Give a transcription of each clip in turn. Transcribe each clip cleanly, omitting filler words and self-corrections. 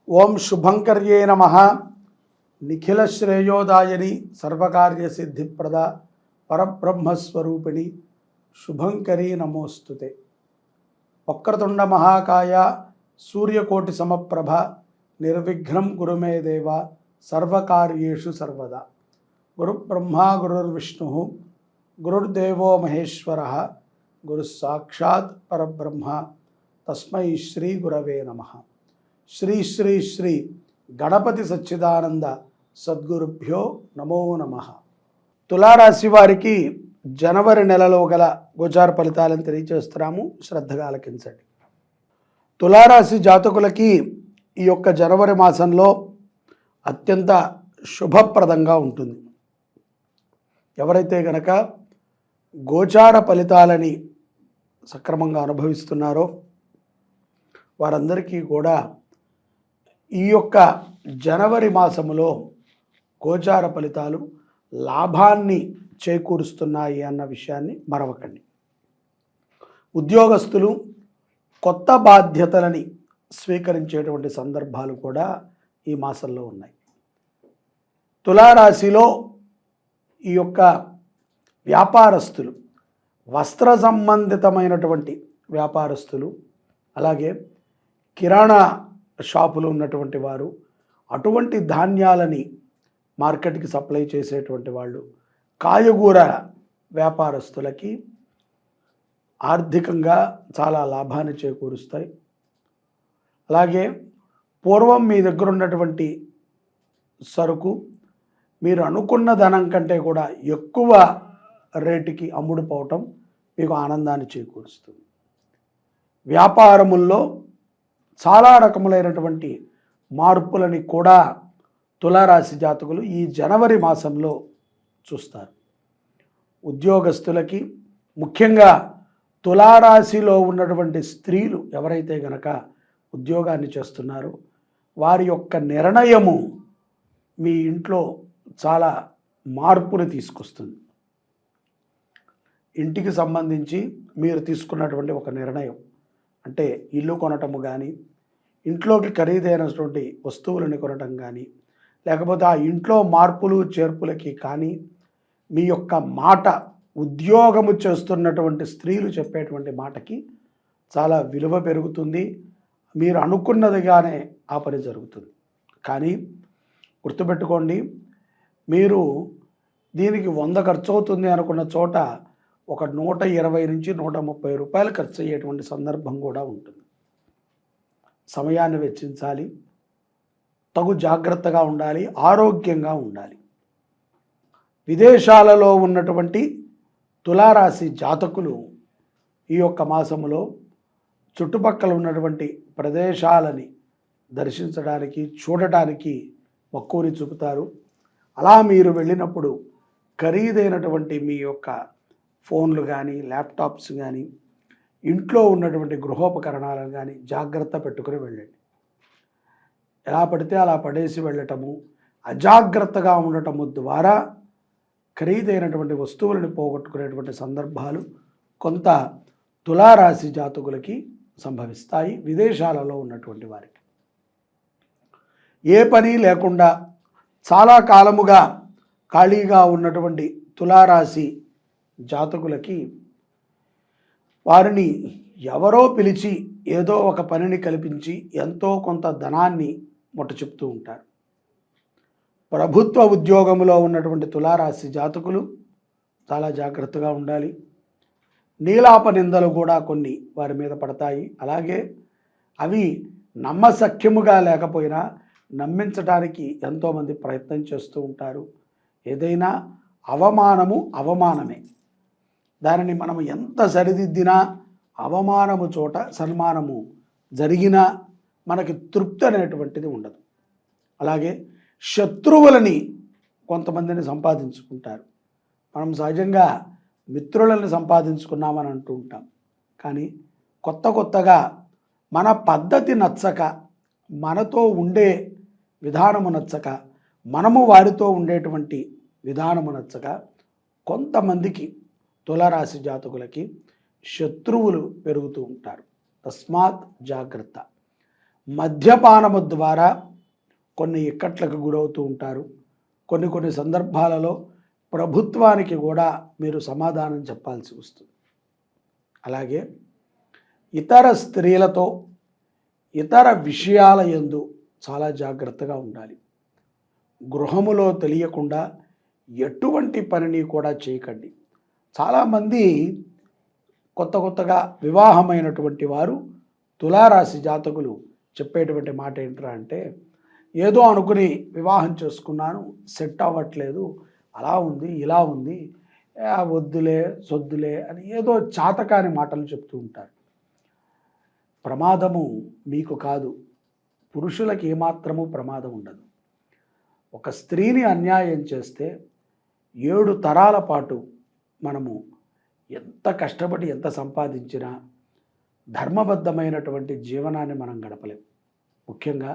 ఓం శుభంకర్యే నమః. నిఖిల శ్రేయోదాయని సర్వకార్య సిద్ధిప్రద పరబ్రహ్మస్వరూపిణి శుభంకరీ నమోస్తుతే. వక్రతుండ మహాకాయ సూర్యకోటి సమప్రభ నిర్విఘ్నం కురు మే దేవ సర్వకార్యేషు సర్వదా. గురుబ్రహ్మా గురుర్విష్ణు గురుర్దేవో మహేశ్వర గురు సాక్షాత్ పరబ్రహ్మ తస్మై శ్రీ గురవే నమః. శ్రీ శ్రీ శ్రీ గణపతి సచ్చిదానంద సద్గురుభ్యో నమో నమః. తులారాశి వారికి జనవరి నెలలో గల గోచార ఫలితాలను తెలియజేస్తున్నాము, శ్రద్ధగా ఆలకించండి. తులారాశి జాతకులకి ఈ యొక్క జనవరి మాసంలో అత్యంత శుభప్రదంగా ఉంటుంది. ఎవరైతే గనక గోచార ఫలితాలని సక్రమంగా అనుభవిస్తున్నారో వారందరికీ కూడా ఈ యొక్క జనవరి మాసములో గోచార ఫలితాలు లాభాన్ని చేకూరుస్తున్నాయి అన్న విషయాన్ని మరవకండి. ఉద్యోగస్తులు కొత్త బాధ్యతలని స్వీకరించేటువంటి సందర్భాలు కూడా ఈ మాసంలో ఉన్నాయి. తులారాశిలో ఈ యొక్క వ్యాపారస్తులు, వస్త్ర సంబంధితమైనటువంటి వ్యాపారస్తులు, అలాగే కిరాణా షాపులు ఉన్నటువంటి వారు, అటువంటి ధాన్యాలని మార్కెట్కి సప్లై చేసేటువంటి వాళ్ళు, కాయగూర వ్యాపారస్తులకి ఆర్థికంగా చాలా లాభాన్ని చేకూరుస్తాయి. అలాగే పూర్వం మీ దగ్గర ఉన్నటువంటి సరుకు మీరు అనుకున్న ధనం కంటే కూడా ఎక్కువ రేటుకి అమ్ముడుపోవటం మీకు ఆనందాన్ని చేకూరుస్తుంది. వ్యాపారముల్లో చాలా రకములైనటువంటి మార్పులని కూడా తులారాశి జాతకులు ఈ జనవరి మాసంలో చూస్తారు. ఉద్యోగస్తులకి, ముఖ్యంగా తులారాశిలో ఉన్నటువంటి స్త్రీలు ఎవరైతే గనక ఉద్యోగాన్ని చేస్తున్నారో వారి యొక్క నిర్ణయము మీ ఇంట్లో చాలా మార్పుని తీసుకొస్తుంది. ఇంటికి సంబంధించి మీరు తీసుకున్నటువంటి ఒక నిర్ణయం, అంటే ఇల్లు కొనటము కానీ, ఇంట్లోకి ఖరీదైనటువంటి వస్తువులను కొనటం కానీ, లేకపోతే ఆ ఇంట్లో మార్పులు చేర్పులకి కానీ మీ యొక్క మాట, ఉద్యోగము చేస్తున్నటువంటి స్త్రీలు చెప్పేటువంటి మాటకి చాలా విలువ పెరుగుతుంది. మీరు అనుకున్నదిగానే ఆ పని జరుగుతుంది. కానీ గుర్తుపెట్టుకోండి, మీరు దీనికి 100 ఖర్చు అవుతుంది అనుకున్న చోట ఒక 120 నుంచి 130 రూపాయలు ఖర్చు అయ్యేటువంటి సందర్భం కూడా ఉంటుంది. సమయాన్ని వెచ్చించాలి, తగు జాగ్రత్తగా ఉండాలి, ఆరోగ్యంగా ఉండాలి. విదేశాలలో ఉన్నటువంటి తులారాశి జాతకులు ఈ యొక్క మాసములో చుట్టుపక్కల ఉన్నటువంటి ప్రదేశాలని దర్శించడానికి, చూడటానికి మక్కువని చూపుతారు. అలా మీరు వెళ్ళినప్పుడు ఖరీదైనటువంటి మీ యొక్క ఫోన్లు కానీ, ల్యాప్టాప్స్ కానీ, ఇంట్లో ఉన్నటువంటి గృహోపకరణాలను కానీ జాగ్రత్త పెట్టుకుని వెళ్ళండి. ఎలా పడితే అలా పడేసి వెళ్ళటము, అజాగ్రత్తగా ఉండటము ద్వారా ఖరీదైనటువంటి వస్తువులను పోగొట్టుకునేటువంటి సందర్భాలు కొంత తులారాశి జాతకులకి సంభవిస్తాయి. విదేశాలలో ఉన్నటువంటి వారికి ఏ పని లేకుండా చాలా కాలముగా ఖాళీగా ఉన్నటువంటి తులారాశి జాతకులకి వారిని ఎవరో పిలిచి ఏదో ఒక పనిని కల్పించి ఎంతో కొంత ధనాన్ని చెప్తూ ఉంటారు. ప్రభుత్వ ఉద్యోగంలో ఉన్నటువంటి తులారాశి జాతకులు చాలా జాగ్రత్తగా ఉండాలి. నీలాప నిందలు కూడా కొన్ని వారి మీద పడతాయి. అలాగే అవి నమ్మశక్యముగా లేకపోయినా నమ్మించడానికి ఎంతోమంది ప్రయత్నం చేస్తూ ఉంటారు. ఏదైనా అవమానమే. దానిని మనం ఎంత సరిదిద్దినా అవమానము చోట సన్మానము జరిగినా మనకి తృప్తి అనేటువంటిది ఉండదు. అలాగే శత్రువులని కొంతమందిని సంపాదించుకుంటారు. మనం సహజంగా మిత్రులను సంపాదించుకున్నామని అంటూ ఉంటాం. కానీ కొత్తగా మన పద్ధతి నచ్చక, మనతో ఉండే విధానము నచ్చక, మనము వారితో ఉండేటువంటి విధానము నచ్చక కొంతమందికి తులారాశి జాతకులకి శత్రువులు పెరుగుతూ ఉంటారు. తస్మాత్ జాగ్రత్త. మద్యపానము ద్వారా కొన్ని ఇక్కట్లకు గురవుతూ ఉంటారు. కొన్ని సందర్భాలలో ప్రభుత్వానికి కూడా మీరు సమాధానం చెప్పాల్సి వస్తుంది. అలాగే ఇతర స్త్రీలతో ఇతర విషయాల యందు చాలా జాగ్రత్తగా ఉండాలి. గృహములో తెలియకుండా ఎటువంటి పనిని కూడా చేయకండి. చాలామంది కొత్తగా వివాహమైనటువంటి వారు తులారాశి జాతకులు చెప్పేటువంటి మాట ఏంట్రా అంటే, ఏదో అనుకుని వివాహం చేసుకున్నాను, సెట్ అవ్వట్లేదు, అలా ఉంది ఇలా ఉంది, వద్దులే సొద్దులే అని ఏదో చాతకాని మాటలు చెప్తూ ఉంటారు. ప్రమాదము మీకు కాదు, పురుషులకు ఏమాత్రము ప్రమాదం ఉండదు. ఒక స్త్రీని అన్యాయం చేస్తే 7 తరాల పాటు మనము ఎంత కష్టపడి ఎంత సంపాదించినా ధర్మబద్ధమైనటువంటి జీవనాన్ని మనం గడపలేం. ముఖ్యంగా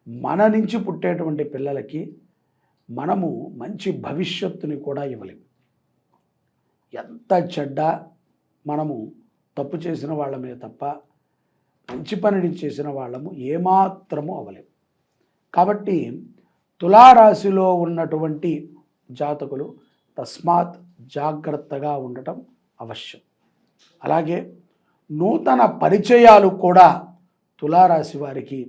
మన నుంచి పుట్టేటువంటి పిల్లలకి మనము మంచి భవిష్యత్తుని కూడా ఇవ్వలేం. ఎంత చెడ్డ మనము తప్పు చేసిన వాళ్ళమే తప్ప మంచి పనిని చేసిన వాళ్ళము ఏమాత్రము అవ్వలేం. కాబట్టి తులారాశిలో ఉన్నటువంటి జాతకులు తస్మాత్ జాగ్రత్తగా ఉండటం అవశ్యం. అలాగే నూతన పరిచయాలు కూడా తులారాశి వారికి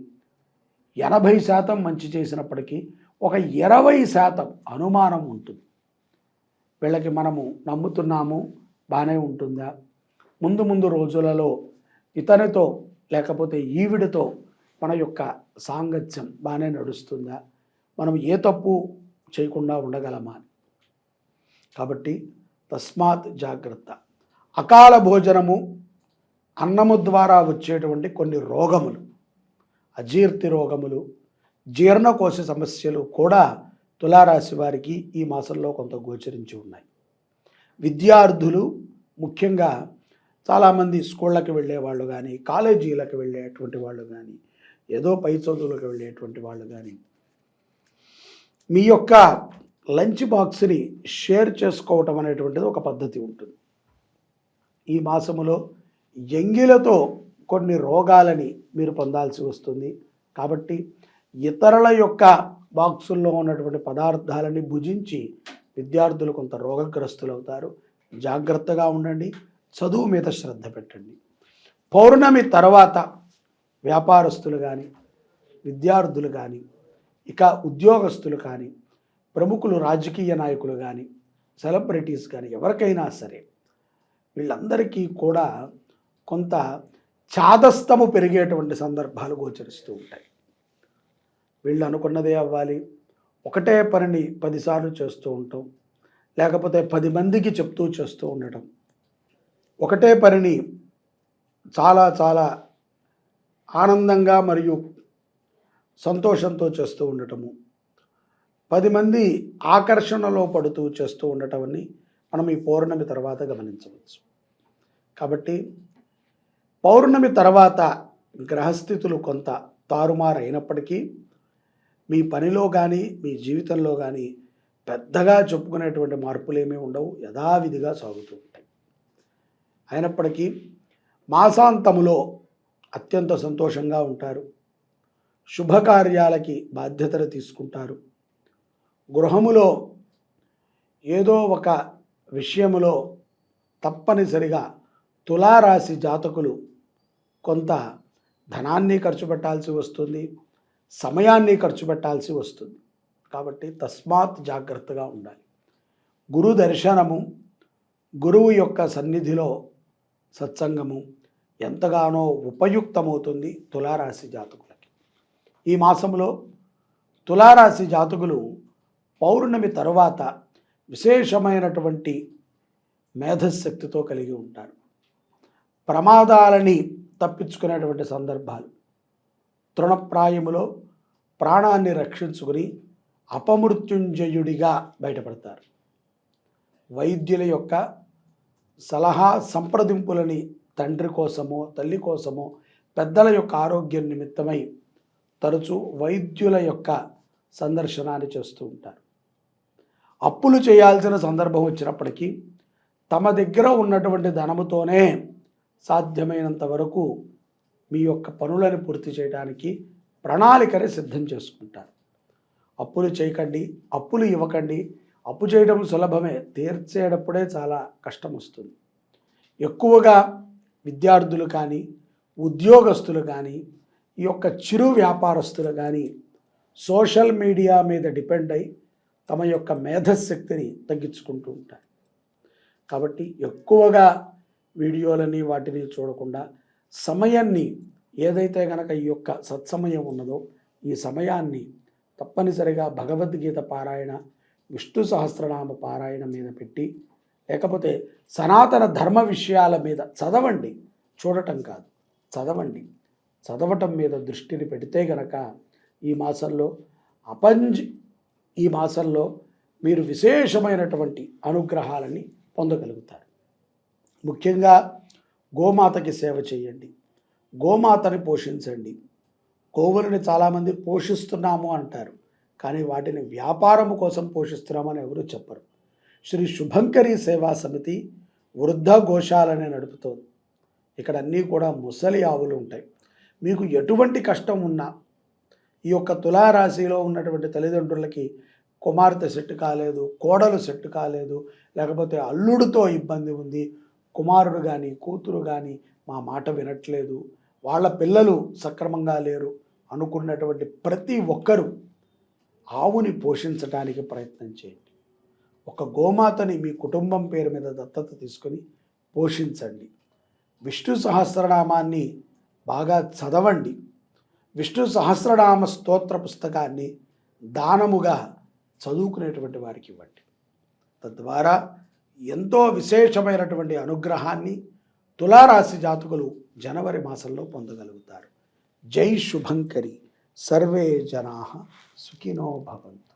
80% మంచి చేసినప్పటికీ ఒక 20% అనుమానం ఉంటుంది. వీళ్ళకి మనము నమ్ముతున్నాము, బాగానే ఉంటుందా, ముందు రోజులలో ఇతనితో లేకపోతే ఈవిడితో మన యొక్క సాంగత్యం బాగానే నడుస్తుందా, మనం ఏ తప్పు చేయకుండా ఉండగలమా. కాబట్టి తస్మాత్ జాగ్రత్త. అకాల భోజనము, అన్నము ద్వారా వచ్చేటువంటి కొన్ని రోగములు, అజీర్తి రోగములు, జీర్ణకోశ సమస్యలు కూడా తులారాశి వారికి ఈ మాసంలో కొంత గోచరించి ఉన్నాయి. విద్యార్థులు ముఖ్యంగా చాలామంది స్కూళ్ళకి వెళ్ళే వాళ్ళు కానీ, కాలేజీలకు వెళ్ళేటువంటి వాళ్ళు కానీ, ఏదో పై చదువులకు వెళ్ళేటువంటి వాళ్ళు కానీ మీ యొక్క లంచ్ బాక్స్ని షేర్ చేసుకోవటం అనేటువంటిది ఒక పద్ధతి ఉంటుంది. ఈ మాసములో ఎంగిలతో కొన్ని రోగాలని మీరు పొందాల్సి వస్తుంది. కాబట్టి ఇతరుల యొక్క బాక్సుల్లో ఉన్నటువంటి పదార్థాలని భుజించి విద్యార్థులు కొంత రోగగ్రస్తులు అవుతారు. జాగ్రత్తగా ఉండండి, చదువు మీద శ్రద్ధ పెట్టండి. పౌర్ణమి తర్వాత వ్యాపారస్తులు కానీ, విద్యార్థులు కానీ, ఇక ఉద్యోగస్తులు కానీ, ప్రముఖులు రాజకీయ నాయకులు కానీ, సెలబ్రిటీస్ కానీ, ఎవరికైనా సరే వీళ్ళందరికీ కూడా కొంత చాదస్తము పెరిగేటువంటి సందర్భాలు గోచరిస్తూ ఉంటాయి. వీళ్ళు అనుకున్నదే అవ్వాలి, ఒకటే పనిని 10 సార్లు చేస్తూ ఉంటాం, లేకపోతే 10 మందికి చెప్తూ చేస్తూ ఉండటం, ఒకటే పనిని చాలా ఆనందంగా మరియు సంతోషంతో చేస్తూ ఉండటము, 10 మంది ఆకర్షణలో పడుతూ చేస్తూ ఉండటమని మనం ఈ పౌర్ణమి తర్వాత గమనించవచ్చు. కాబట్టి పౌర్ణమి తర్వాత గ్రహస్థితులు కొంత తారుమారైనప్పటికీ మీ పనిలో కానీ మీ జీవితంలో కానీ పెద్దగా చెప్పుకునేటువంటి మార్పులు ఏమీ ఉండవు, యథావిధిగా సాగుతూ ఉంటాయి. అయినప్పటికీ మాసాంతములో అత్యంత సంతోషంగా ఉంటారు, శుభకార్యాలకి బాధ్యతలు తీసుకుంటారు. గృహములో ఏదో ఒక విషయములో తప్పనిసరిగా తులారాశి జాతకులు కొంత ధనాన్ని ఖర్చు పెట్టాల్సి వస్తుంది, సమయాన్ని ఖర్చు పెట్టాల్సి వస్తుంది. కాబట్టి తస్మాత్ జాగ్రత్తగా ఉండాలి. గురు దర్శనము, గురువు యొక్క సన్నిధిలో సత్సంగము ఎంతగానో ఉపయుక్తమవుతుంది తులారాశి జాతకులకి. ఈ మాసంలో తులారాశి జాతకులు పౌర్ణమి తరువాత విశేషమైనటువంటి మేధశక్తితో కలిగి ఉంటారు. ప్రమాదాలని తప్పించుకునేటువంటి సందర్భాలు, తృణప్రాయములో ప్రాణాన్ని రక్షించుకుని అపమృత్యుంజయుడిగా బయటపడతారు. వైద్యుల యొక్క సలహా సంప్రదింపులని తండ్రి కోసమో తల్లి కోసమో పెద్దల యొక్క ఆరోగ్యం నిమిత్తమై తరచూ వైద్యుల యొక్క సందర్శనాన్ని చేస్తూ ఉంటారు. అప్పులు చేయాల్సిన సందర్భం వచ్చినప్పటికీ తమ దగ్గర ఉన్నటువంటి ధనముతోనే సాధ్యమైనంత వరకు మీ యొక్క పనులను పూర్తి చేయడానికి ప్రణాళికని సిద్ధం చేసుకుంటారు. అప్పులు చేయకండి, అప్పులు ఇవ్వకండి. అప్పు చేయడం సులభమే, తీర్చేటప్పుడే చాలా కష్టం వస్తుంది. ఎక్కువగా విద్యార్థులు కానీ, ఉద్యోగస్తులు కానీ, ఈ యొక్క చిరు వ్యాపారస్తులు కానీ సోషల్ మీడియా మీద డిపెండ్ అయి తమ యొక్క మేధశక్తిని తగ్గించుకుంటూ ఉంటారు. కాబట్టి ఎక్కువగా వీడియోలని వాటిని చూడకుండా సమయాన్ని ఏదైతే కనుక ఈ యొక్క సత్సమయం ఉన్నదో ఈ సమయాన్ని తప్పనిసరిగా భగవద్గీత పారాయణ, విష్ణు సహస్రనామ పారాయణ మీద పెట్టి, లేకపోతే సనాతన ధర్మ విషయాల మీద చదవండి, చూడటం కాదు, చదవండి. చదవటం మీద దృష్టిని పెడితే గనక ఈ మాసంలో మీరు విశేషమైనటువంటి అనుగ్రహాలని పొందగలుగుతారు. ముఖ్యంగా గోమాతకి సేవ చేయండి, గోమాతని పోషించండి. గోవులని చాలామంది పోషిస్తున్నాము అంటారు, కానీ వాటిని వ్యాపారము కోసం పోషిస్తున్నామని ఎవరు చెప్పరు. శ్రీ శుభంకరి సేవా సమితి వృద్ధ గోశాలని నడుపుతోంది. ఇక్కడ అన్నీ కూడా ముసలి ఆవులు ఉంటాయి. మీకు ఎటువంటి కష్టం ఉన్నా, ఈ యొక్క తులారాశిలో ఉన్నటువంటి తల్లిదండ్రులకి కుమార్తె సెట్ కాలేదు, కోడలు సెట్ కాలేదు, లేకపోతే అల్లుడితో ఇబ్బంది ఉంది, కుమారుడు కానీ కూతురు కానీ మా మాట వినట్లేదు, వాళ్ళ పిల్లలు సక్రమంగా లేరు అనుకున్నటువంటి ప్రతి ఒక్కరూ ఆవుని పోషించడానికి ప్రయత్నం చేయండి. ఒక గోమాతని మీ కుటుంబం పేరు మీద దత్తత తీసుకొని పోషించండి. విష్ణు సహస్రనామాన్ని బాగా చదవండి. విష్ణు సహస్రనామ స్తోత్ర పుస్తకాన్ని దానముగా చదువుకునేటువంటి వారికి ఇవ్వండి. తద్వారా ఎంతో విశేషమైనటువంటి అనుగ్రహాన్ని తులారాశి జాతకులు జనవరి మాసంలో పొందగలుగుతారు. జై శుభంకరి. సర్వే జనాః సుఖినో భవంతు.